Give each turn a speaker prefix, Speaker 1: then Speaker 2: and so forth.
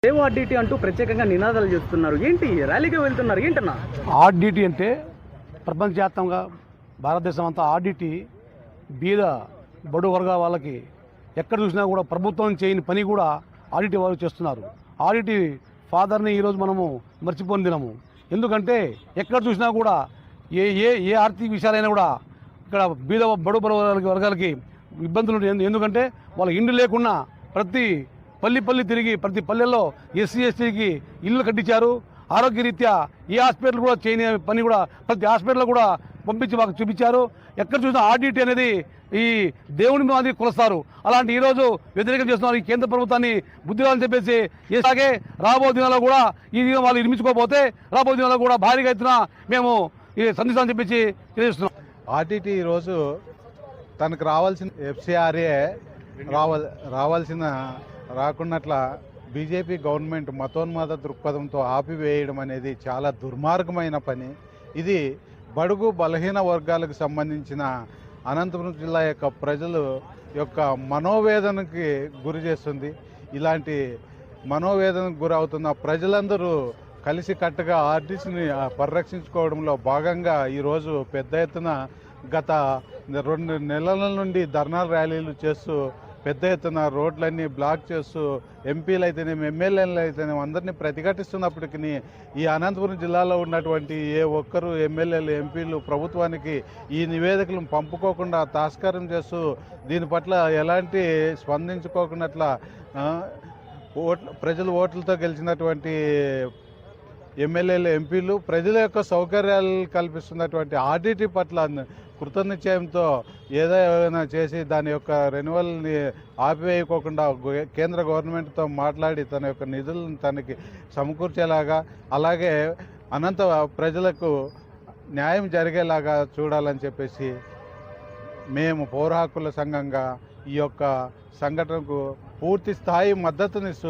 Speaker 1: Save RDT అంటూ ప్రత్యేకంగా నినాదాలు చేస్తున్నారు. ఏంటి ర్యాలీకి వెళ్తున్నారు ఏంటన్నా?
Speaker 2: ఆర్డిటీ అంటే ప్రపంచవ్యాప్తంగా భారతదేశం అంతా ఆర్డిటీ బీద బడు వర్గాల వాళ్ళకి ఎక్కడ చూసినా కూడా ప్రభుత్వం చేయని పని కూడా ఆడిటీ వాళ్ళు చేస్తున్నారు. ఆడిటీ ఫాదర్ని ఈరోజు మనము మర్చిపోని దినము. ఎందుకంటే ఎక్కడ చూసినా కూడా ఏ ఏ ఏ ఆర్థిక విషయాలైనా కూడా ఇక్కడ బీద బడు వర్గాలకి ఇబ్బందులు ఉంటాయి. ఎందుకంటే వాళ్ళ ఇండ్లు లేకున్నా ప్రతి పల్లి తిరిగి ప్రతి పల్లెల్లో ఎస్సీ ఎస్టీకి ఇల్లు కట్టించారు. ఆరోగ్యరీత్యా ఏ హాస్పిటల్ కూడా చేయని పని కూడా ప్రతి హాస్పిటల్ కూడా పంపించి మాకు చూపించారు. ఎక్కడ చూసినా ఆర్డిటీ అనేది ఈ దేవుని మీద కొలుస్తారు. అలాంటి ఈరోజు వ్యతిరేకం చేస్తున్నారు. ఈ కేంద్ర ప్రభుత్వాన్ని బుద్ధిరాలని చెప్పేసి ఇలాగే రాబో దినాల్లో కూడా ఈ దినం వాళ్ళు నిర్మించుకోకపోతే రాబో దినాల్లో కూడా భారీగా ఎత్తున మేము ఈ సందేశాన్ని చెప్పేసి తెలియజేస్తున్నాం.
Speaker 3: ఆర్డిటీ ఈరోజు తనకు రావాల్సిన ఎఫ్సిఆర్ఏ రావాల్సిన రాకున్నట్ల బీజేపీ గవర్నమెంట్ మతోన్మాద దృక్పథంతో ఆపివేయడం అనేది చాలా దుర్మార్గమైన పని. ఇది బడుగు బలహీన వర్గాలకు సంబంధించిన అనంతపురం జిల్లా యొక్క ప్రజలు యొక్క మనోవేదనకి గురి చేస్తుంది. ఇలాంటి మనోవేదనకు గురవుతున్న ప్రజలందరూ కలిసి కట్టుగా ఆర్టీసీని పరిరక్షించుకోవడంలో భాగంగా ఈరోజు పెద్ద ఎత్తున గత 2 నెలల నుండి ధర్నా ర్యాలీలు చేస్తూ పెద్ద ఎత్తున రోడ్లన్నీ బ్లాక్ చేస్తూ ఎంపీలు అయితేనేమి ఎమ్మెల్యేలు అయితేనేమి అందరినీ ప్రతిఘటిస్తున్నప్పటికీ ఈ అనంతపురం జిల్లాలో ఉన్నటువంటి ఏ ఒక్కరు ఎమ్మెల్యేలు ఎంపీలు ప్రభుత్వానికి ఈ నివేదికలను పంపుకోకుండా తాస్కారం చేస్తూ దీని పట్ల ఎలాంటి స్పందించుకోకున్నట్ల ప్రజలు ఓట్లతో గెలిచినటువంటి ఎమ్మెల్యేలు ఎంపీలు ప్రజల యొక్క సౌకర్యాలు కల్పిస్తున్నటువంటి ఆర్డిటీ పట్ల కృతనిశ్చయంతో ఏదైనా చేసి దాని యొక్క రెన్యువల్ని ఆపివేయకోకుండా కేంద్ర గవర్నమెంట్తో మాట్లాడి తన యొక్క నిధులను తనకి సమకూర్చేలాగా అలాగే అనంత ప్రజలకు న్యాయం జరిగేలాగా చూడాలని చెప్పేసి మేము పౌర హక్కుల సంఘంగా ఈ యొక్క సంఘటనకు పూర్తి స్థాయి మద్దతునిస్తూ